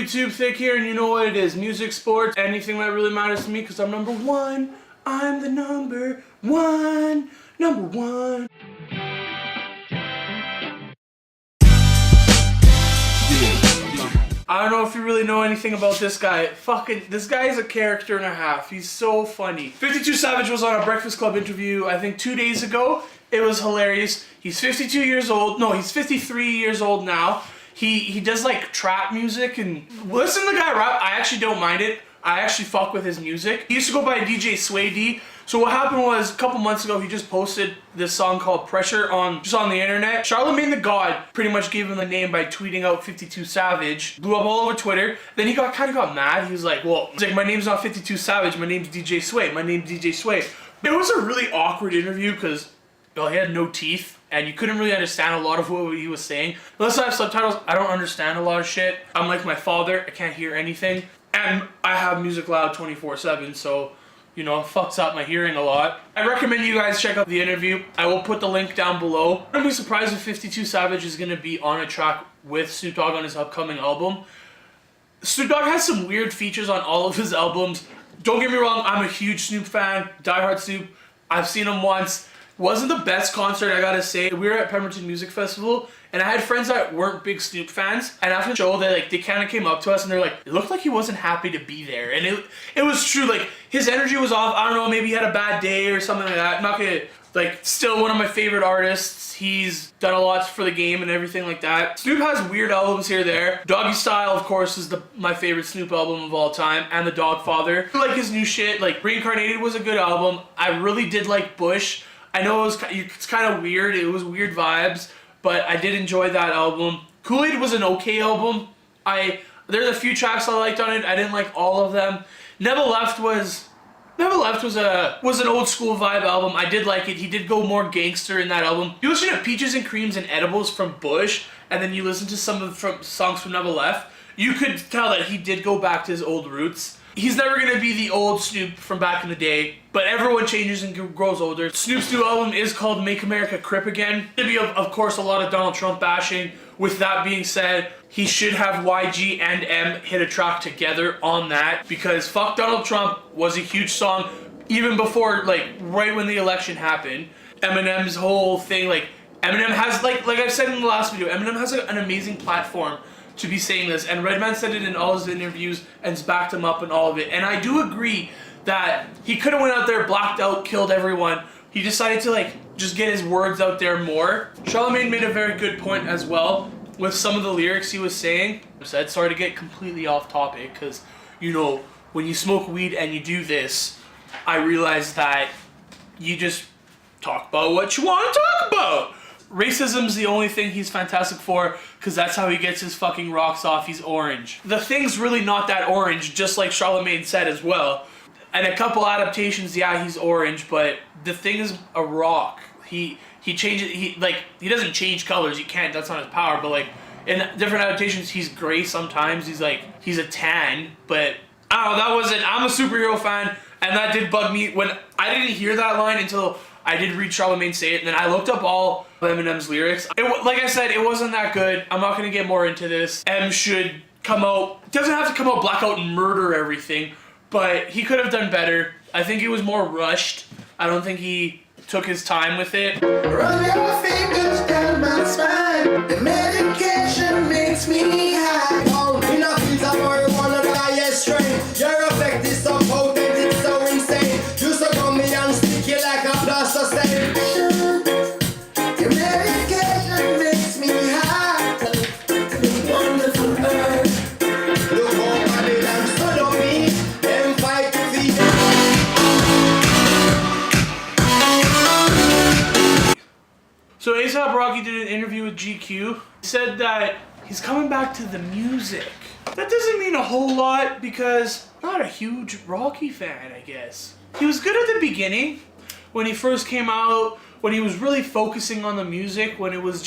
YouTube? Thick here, and you know what it is. Music, sports, anything that really matters to me, because I'm number one. I'm the number one. Number one. I don't know if you really know anything about this guy. This guy is a character and a half. He's so funny. 52 Savage was on a Breakfast Club interview, I think 2 days ago. It was hilarious. He's 52 years old. No, he's 53 years old now. He does like trap music, and listen to the guy rap. I actually don't mind it. I actually fuck with his music. He used to go by DJ Sway D. So what happened was, a couple months ago, he just posted this song called Pressure on the internet. Charlamagne the God pretty much gave him the name by tweeting out 52 Savage. Blew up all over Twitter. Then he kind of got mad. He was like, well, my name's not 52 Savage. My name's DJ Sway. My name's DJ Sway. It was a really awkward interview because, well, he had no teeth. And you couldn't really understand a lot of what he was saying. Unless I have subtitles, I don't understand a lot of shit. I'm like my father. I can't hear anything. And I have music loud 24/7, so, you know, it fucks up my hearing a lot. I recommend you guys check out the interview. I will put the link down below. I wouldn't be surprised if 52 Savage is going to be on a track with Snoop Dogg on his upcoming album. Snoop Dogg has some weird features on all of his albums. Don't get me wrong, I'm a huge Snoop fan. Diehard Snoop. I've seen him once. Wasn't the best concert, I gotta say. We were at Pemberton Music Festival, and I had friends that weren't big Snoop fans, and after the show, they kind of came up to us, and they're like, it looked like he wasn't happy to be there, and it was true. Like, his energy was off. I don't know, maybe he had a bad day or something like that. I'm not gonna, like, still one of my favorite artists. He's done a lot for the game and everything like that. Snoop has weird albums here and there. Doggy Style, of course, is my favorite Snoop album of all time, and The Dogfather. I like his new shit. Like, Reincarnated was a good album. I really did like Bush. I know it's kind of weird. It was weird vibes, but I did enjoy that album. Kool-Aid was an okay album. There's a few tracks I liked on it. I didn't like all of them. Never Left was an old school vibe album. I did like it. He did go more gangster in that album. You listen to Peaches and Creams and Edibles from Bush, and then you listen to some of the songs from Never Left, you could tell that he did go back to his old roots. He's never going to be the old Snoop from back in the day, but everyone changes and grows older. Snoop's new album is called Make America Crip Again. There'll be, of course, a lot of Donald Trump bashing. With that being said, he should have YG and M hit a track together on that, because Fuck Donald Trump was a huge song even before, like, right when the election happened. Eminem's whole thing, like, Eminem has, like I've said in the last video, Eminem has an amazing platform to be saying this, and Redman said it in all his interviews and backed him up in all of it. And I do agree that he could have went out there, blacked out, killed everyone. He decided to, like, just get his words out there more. Charlamagne made a very good point as well with some of the lyrics he was saying. Sorry to get completely off topic, because, you know, when you smoke weed and you do this, I realize that you just talk about what you want to talk about. Racism's the only thing he's fantastic for, because that's how he gets his fucking rocks off. He's orange. The thing's really not that orange, just like Charlamagne said as well. And a couple adaptations, yeah, he's orange, but the thing is a rock. He changes, he doesn't change colors, he can't, that's not his power, but like, in different adaptations, he's gray sometimes, he's a tan, but I don't know, I'm a superhero fan, and that did bug me when I didn't hear that line until I did read Charlamagne say it, and then I looked up all of Eminem's lyrics. Like I said, it wasn't that good. I'm not going to get more into this. M should come out, doesn't have to come out blackout and murder everything, but he could have done better. I think he was more rushed. I don't think he took his time with it. Run your fingers down my spine. The medication makes me high. Oh, enough is a marijuana highest strain. Your effect is so potent, it's so insane. You so gummy and sticky like a plaster stain. Your medication makes me high. Wonderful earth. Look over me and follow me. Then fight to feed. So Asap Rocky did an interview with GQ. He said that he's coming back to the music. That doesn't mean a whole lot, because I'm not a huge Rocky fan, I guess. He was good at the beginning, when he first came out, when he was really focusing on the music, when it was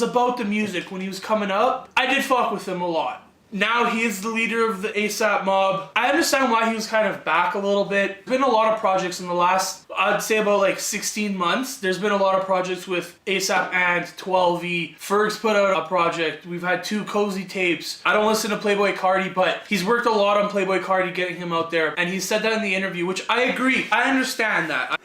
about the music, when he was coming up. I did fuck with him a lot. Now he is the leader of the ASAP mob. I understand why he was kind of back a little bit. There's been a lot of projects in the last, I'd say about like 16 months. There's been a lot of projects with ASAP and 12E. Ferg's put out a project. We've had 2 Cozy tapes. I don't listen to Playboi Carti, but he's worked a lot on Playboi Carti getting him out there. And he said that in the interview, which I agree. I understand that.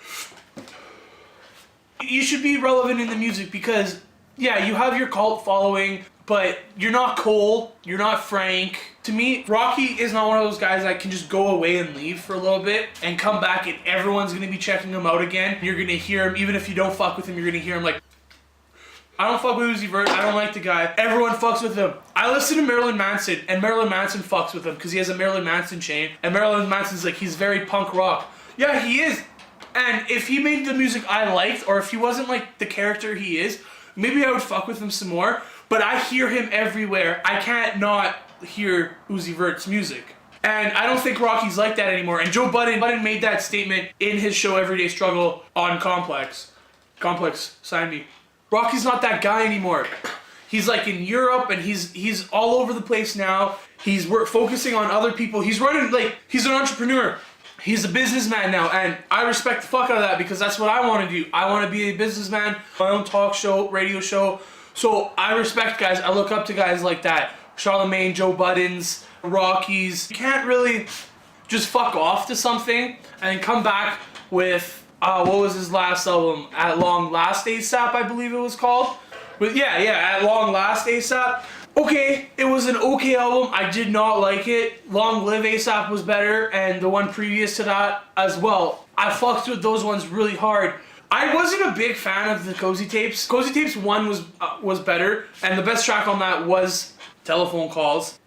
You should be relevant in the music because, yeah, you have your cult following, but you're not Cole, you're not Frank. To me, Rocky is not one of those guys that can just go away and leave for a little bit and come back and everyone's gonna be checking him out again. You're gonna hear him, even if you don't fuck with him, you're gonna hear him like, I don't fuck with Uzi Vert, I don't like the guy. Everyone fucks with him. I listen to Marilyn Manson, and Marilyn Manson fucks with him because he has a Marilyn Manson chain, and Marilyn Manson's like, he's very punk rock. Yeah, he is. And if he made the music I liked, or if he wasn't like the character he is, maybe I would fuck with him some more. But I hear him everywhere. I can't not hear Uzi Vert's music. And I don't think Rocky's like that anymore. And Joe Budden made that statement in his show Everyday Struggle on Complex. Complex, sign me. Rocky's not that guy anymore. He's like in Europe and he's all over the place now. He's focusing on other people. He's running, like, he's an entrepreneur. He's a businessman now, and I respect the fuck out of that because that's what I want to do. I want to be a businessman, my own talk show, radio show. So I respect guys. I look up to guys like that. Charlemagne, Joe Buddens, Rockies. You can't really just fuck off to something and come back with, what was his last album? At Long Last ASAP, I believe it was called. But yeah, At Long Last ASAP. Okay, it was an okay album. I did not like it. Long Live ASAP was better, and the one previous to that as well. I fucked with those ones really hard. I wasn't a big fan of the Cozy tapes. Cozy tapes 1 was better, and the best track on that was Telephone Calls.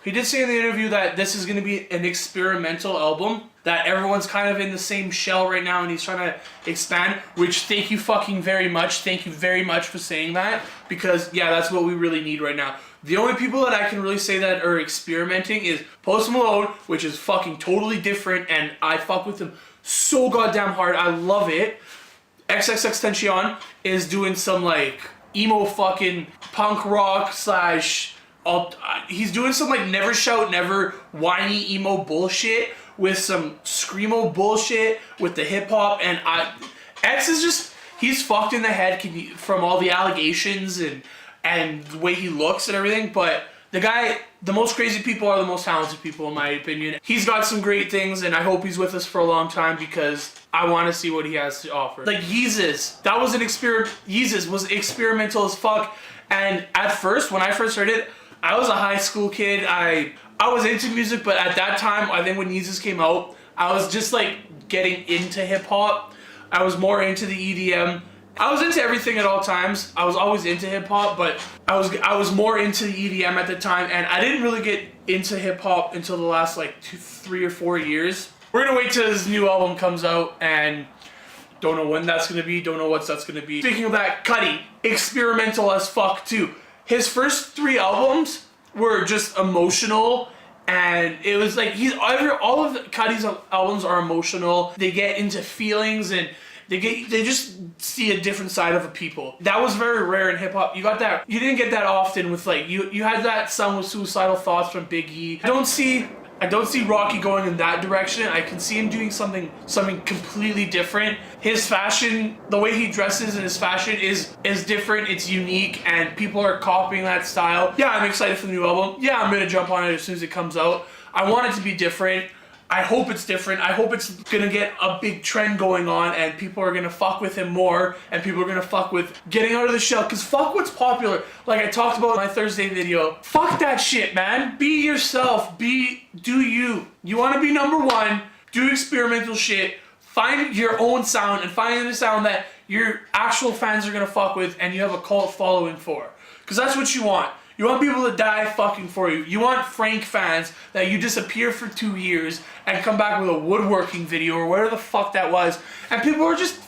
He did say in the interview that this is going to be an experimental album, that everyone's kind of in the same shell right now and he's trying to expand, which thank you fucking very much. Thank you very much for saying that, because yeah, that's what we really need right now. The only people that I can really say that are experimenting is Post Malone, which is fucking totally different and I fuck with him so goddamn hard. I love it. XXXTentacion is doing some like emo fucking punk rock slash... he's doing some like Never Shout Never whiny emo bullshit with some screamo bullshit with the hip hop, and X is just, he's fucked in the head from all the allegations and the way he looks and everything, but the guy, the most crazy people are the most talented people in my opinion. He's got some great things and I hope he's with us for a long time because I want to see what he has to offer. Like Yeezus, that was an Yeezus was experimental as fuck, and at first, when I first heard it, I was a high school kid. I was into music, but at that time, I think when Yeezus came out, I was just like getting into hip hop. I was more into the EDM. I was into everything at all times. I was always into hip hop, but I was more into the EDM at the time, and I didn't really get into hip hop until the last like 3 or 4 years. We're gonna wait till his new album comes out, and don't know when that's gonna be. Don't know what that's gonna be. Speaking of that, Cudi, experimental as fuck too. His first 3 albums were just emotional, and it was like all of Cudi's albums are emotional. They get into feelings and they just see a different side of a people. That was very rare in hip hop. You got that. You didn't get that often with like you had that song with Suicidal Thoughts from Big E. I don't see Rocky going in that direction. I can see him doing something completely different. His fashion, the way he dresses and his fashion is different, it's unique, and people are copying that style. Yeah, I'm excited for the new album. Yeah, I'm gonna jump on it as soon as it comes out. I want it to be different. I hope it's different. I hope it's gonna get a big trend going on and people are gonna fuck with him more and people are gonna fuck with getting out of the shell, because fuck what's popular. Like I talked about in my Thursday video. Fuck that shit, man. Be yourself. Do you. You wanna be #1, do experimental shit, find your own sound and find the sound that your actual fans are gonna fuck with and you have a cult following for. Because that's what you want. You want people to die fucking for you. You want Frank fans that you disappear for 2 years and come back with a woodworking video or whatever the fuck that was, and people are just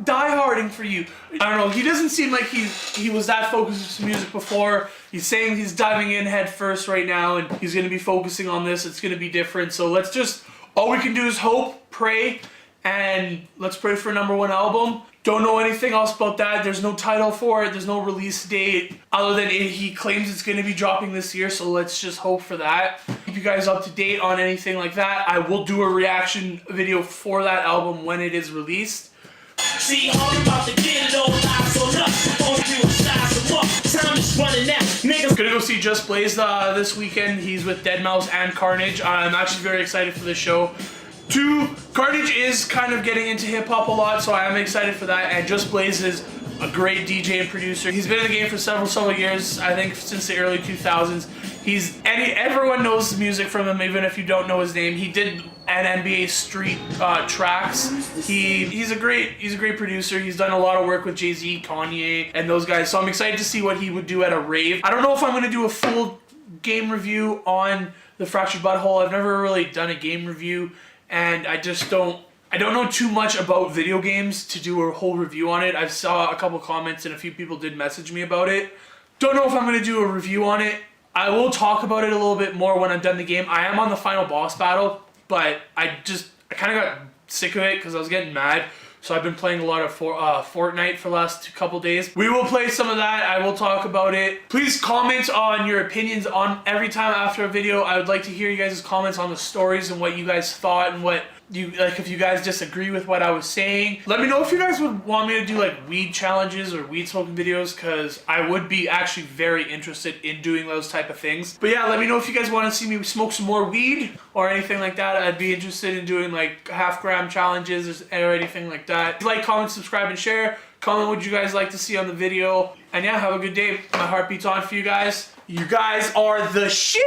die-harding for you. I don't know, he doesn't seem like he was that focused on music before. He's saying he's diving in head first right now and he's gonna be focusing on this. It's gonna be different. So all we can do is hope, pray, and let's pray for a #1 album. Don't know anything else about that. There's no title for it. There's no release date other than he claims it's going to be dropping this year. So let's just hope for that. Keep you guys up to date on anything like that. I will do a reaction video for that album when it is released. See, all about to get it all live, so nuts. On to a size of up. Time is running out. Niggas Gonna go see Just Blaze this weekend. He's with Deadmau5 and Carnage. I'm actually very excited for this show. Carnage is kind of getting into hip hop a lot, so I am excited for that. And Just Blaze is a great DJ and producer. He's been in the game for several years. I think since the early 2000s. Everyone knows the music from him, even if you don't know his name. He did an NBA Street tracks. He's a great producer. He's done a lot of work with Jay-Z, Kanye, and those guys. So I'm excited to see what he would do at a rave. I don't know if I'm gonna do a full game review on the Fractured Butthole. I've never really done a game review, and I don't know too much about video games to do a whole review on it. I saw a couple comments and a few people did message me about it. Don't know if I'm gonna do a review on it. I will talk about it a little bit more when I'm done the game. I am on the final boss battle, but I kind of got sick of it because I was getting mad. So I've been playing a lot of Fortnite for the last couple days. We will play some of that. I will talk about it. Please comment on your opinions on every time after a video. I would like to hear you guys' comments on the stories and what you guys thought and what you like, if you guys disagree with what I was saying. Let me know if you guys would want me to do like weed challenges or weed smoking videos, because I would be actually very interested in doing those type of things. But yeah, let me know if you guys want to see me smoke some more weed or anything like that. I'd be interested in doing like half-gram challenges or anything like that. Like, comment, subscribe, and share. Comment what you guys like to see on the video. And yeah, have a good day. My heart beats on for you guys. You guys are the shit!